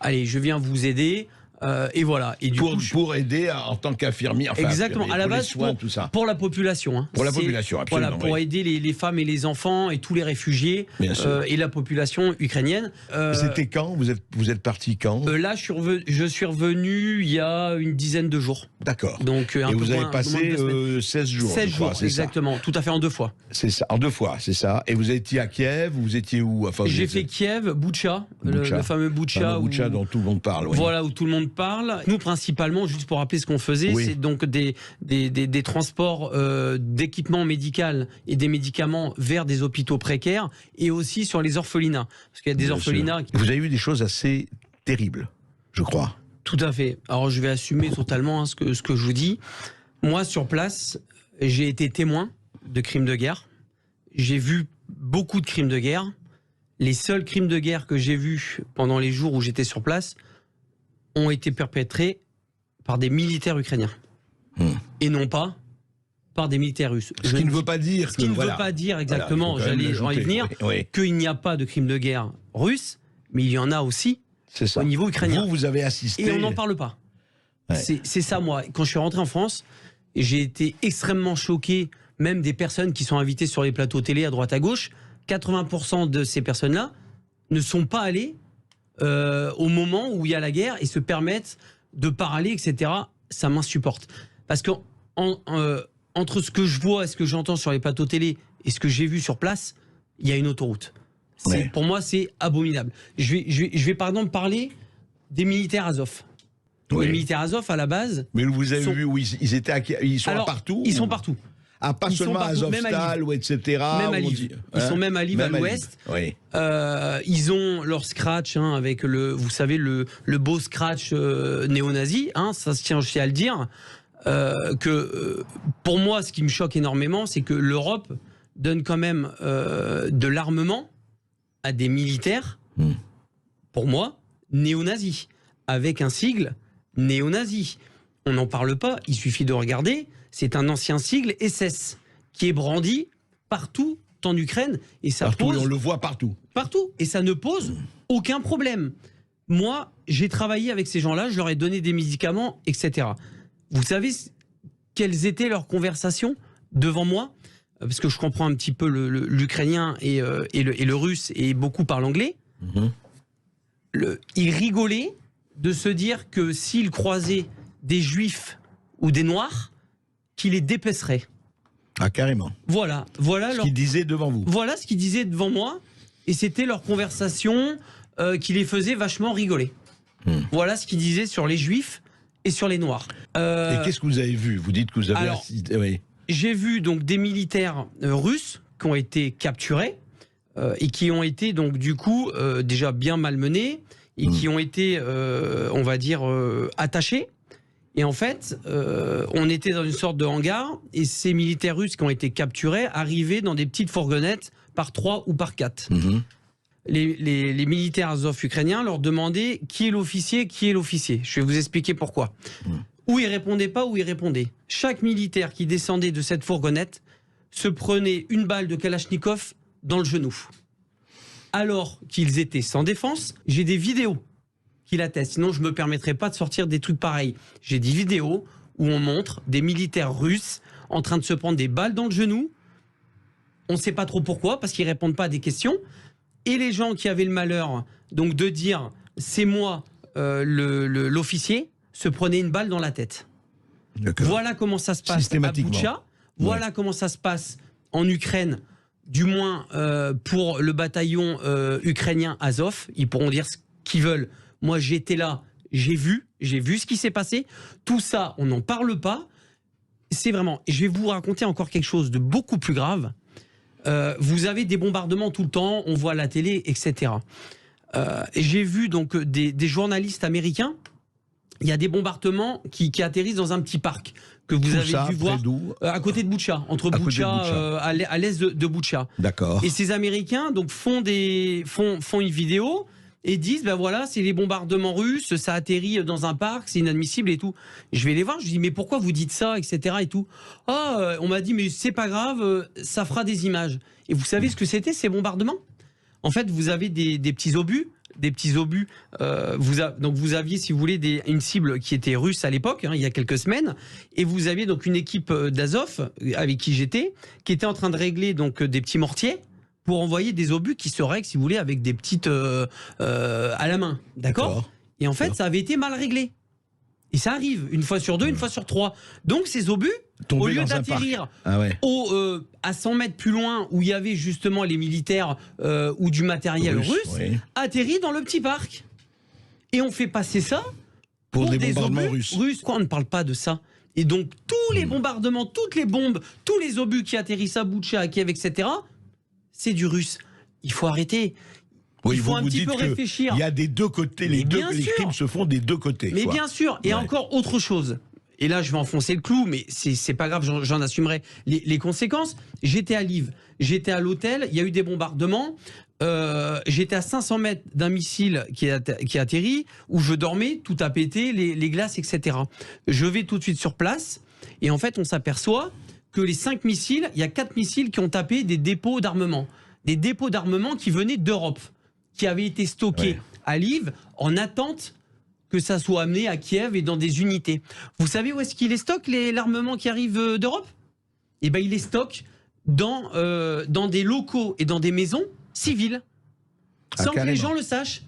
allez, je viens vous aider. Et voilà. Et pour aider en tant qu'infirmier. Enfin, exactement. À la base, soins, tout ça. pour la population. Hein. Pour la population, absolument. Voilà, pour aider les femmes et les enfants et tous les réfugiés et la population ukrainienne. C'était quand vous êtes parti quand là, je suis revenu il y a une dizaine de jours. D'accord. Donc, et vous avez passé 16 jours. 16 jours, exactement. Tout à fait, en 2 fois. C'est ça, en 2 fois, c'est ça. Et vous étiez à Kiev, vous étiez où? Enfin, j'ai fait Kiev, Boutcha, le fameux Boutcha. Boutcha dont tout le monde parle. Oui. Voilà, où tout le monde parle. Nous, principalement, juste pour rappeler ce qu'on faisait, c'est donc des transports d'équipements médicaux et des médicaments vers des hôpitaux précaires et aussi sur les orphelinats. Parce qu'il y a des orphelinats. Vous avez eu des choses assez terribles, je crois. Tout à fait. Alors, je vais assumer totalement ce que je vous dis. Moi, sur place, j'ai été témoin de crimes de guerre. J'ai vu beaucoup de crimes de guerre. Les seuls crimes de guerre que j'ai vus pendant les jours où j'étais sur place ont été perpétrés par des militaires ukrainiens. Et non pas par des militaires russes. Ce qui ne veut pas dire ce qui ne veut pas dire exactement, j'allais y venir, qu'il n'y a pas de crimes de guerre russes, mais il y en a aussi au niveau ukrainien. Vous avez assisté. Et on n'en parle pas. C'est ça, moi. Quand je suis rentré en France, j'ai été extrêmement choqué, même des personnes qui sont invitées sur les plateaux télé à droite à gauche. 80% de ces personnes-là ne sont pas allées au moment où il y a la guerre et se permettent de parler, etc. Ça m'insupporte. Parce que entre ce que je vois et ce que j'entends sur les plateaux télé et ce que j'ai vu sur place, il y a une autoroute. Pour moi, c'est abominable. Je vais par exemple parler des militaires Azov. Les militaires Azov, à la base... Mais vous avez vu où ils sont partout? Ils sont partout. Ah, pas seulement à Azovstal, ou etc. Même à Lviv. Ils sont même à Lviv, à l'ouest. Ils ont leur scratch, avec vous savez, le beau scratch néo-nazi, ça se tient aussi à le dire. Pour moi, ce qui me choque énormément, c'est que l'Europe donne quand même de l'armement à des militaires, pour moi, néo-nazis, avec un sigle néo-nazi. On n'en parle pas, il suffit de regarder, c'est un ancien sigle SS qui est brandi partout en Ukraine. Et ça partout, on le voit partout. Partout, et ça ne pose aucun problème. Moi, j'ai travaillé avec ces gens-là, je leur ai donné des médicaments, etc. Vous savez quelles étaient leurs conversations devant moi? Parce que je comprends un petit peu l'ukrainien et le russe, et beaucoup parlent anglais. Ils rigolaient de se dire que s'ils croisaient des juifs ou des noirs, qu'ils les dépeceraient. Ah, carrément. Voilà ce qu'ils disaient devant vous. Voilà ce qu'ils disaient devant moi, et c'était leur conversation qui les faisait vachement rigoler. Voilà ce qu'ils disaient sur les juifs et sur les noirs. Et qu'est-ce que vous avez vu? Vous dites que vous avez assisté. J'ai vu donc des militaires russes qui ont été capturés et qui ont été donc du coup déjà bien malmenés et qui ont été, on va dire, attachés. Et en fait, on était dans une sorte de hangar et ces militaires russes qui ont été capturés arrivaient dans des petites fourgonnettes par 3 ou par 4. Les militaires Azov ukrainiens leur demandaient qui est l'officier, qui est l'officier. Je vais vous expliquer pourquoi. Ou ils répondaient pas, ou ils répondaient. Chaque militaire qui descendait de cette fourgonnette se prenait une balle de Kalachnikov dans le genou. Alors qu'ils étaient sans défense, j'ai des vidéos qui l'attestent. Sinon, je ne me permettrais pas de sortir des trucs pareils. J'ai des vidéos où on montre des militaires russes en train de se prendre des balles dans le genou. On ne sait pas trop pourquoi, parce qu'ils ne répondent pas à des questions. Et les gens qui avaient le malheur donc de dire « c'est moi l'officier », se prenaient une balle dans la tête. Voilà comment ça se passe à Boutcha. Voilà comment ça se passe en Ukraine, du moins pour le bataillon ukrainien Azov. Ils pourront dire ce qu'ils veulent. Moi, j'étais là, j'ai vu ce qui s'est passé. Tout ça, on n'en parle pas. C'est vraiment... Je vais vous raconter encore quelque chose de beaucoup plus grave. Vous avez des bombardements tout le temps, on voit à la télé, etc. J'ai vu donc des journalistes américains. Il y a des bombardements qui atterrissent dans un petit parc que vous avez dû voir à côté de Boutcha, entre Boutcha, à l'est de Boutcha. D'accord. Et ces Américains donc font une vidéo et disent ben voilà, c'est les bombardements russes, ça atterrit dans un parc, c'est inadmissible et tout. Je vais les voir, je dis mais pourquoi vous dites ça, etc. et tout. Ah, on m'a dit mais c'est pas grave, ça fera des images. Et vous savez ce que c'était ces bombardements? En fait, vous avez des petits obus obus. Donc vous aviez, si vous voulez, une cible qui était russe à l'époque, hein, il y a quelques semaines, et vous aviez donc une équipe d'Azov avec qui j'étais, qui était en train de régler donc des petits mortiers pour envoyer des obus qui se règlent, si vous voulez, avec des petites à la main, d'accord. Et en fait, ça avait été mal réglé. Et ça arrive une fois sur deux, une fois sur trois. Donc ces obus, au lieu d'atterrir à 100 mètres plus loin où il y avait justement les militaires ou du matériel russe, atterrit dans le petit parc. Et on fait passer ça pour des bombardements russes. Quoi, on ne parle pas de ça. Et donc tous les bombardements, toutes les bombes, tous les obus qui atterrissent à Boutcha, à Kiev, etc., c'est du russe. Il faut arrêter. Oui, il faut un petit peu réfléchir. Il y a des deux côtés, les crimes se font des deux côtés. Mais bien sûr, et encore autre chose. Et là, je vais enfoncer le clou, mais c'est pas grave, j'en assumerai les conséquences. J'étais à Lviv, j'étais à l'hôtel, il y a eu des bombardements. J'étais à 500 mètres d'un missile qui atterrit, où je dormais, tout a pété, les glaces, etc. Je vais tout de suite sur place, et en fait, on s'aperçoit que les 5 missiles, il y a 4 missiles qui ont tapé des dépôts d'armement. Des dépôts d'armement qui venaient d'Europe, qui avaient été stockés à Lviv en attente que ça soit amené à Kiev et dans des unités. Vous savez où est-ce qu'il les stocke, l'armement qui arrive d'Europe? Eh bien, il les stocke dans des locaux et dans des maisons civiles, sans que les gens le sachent.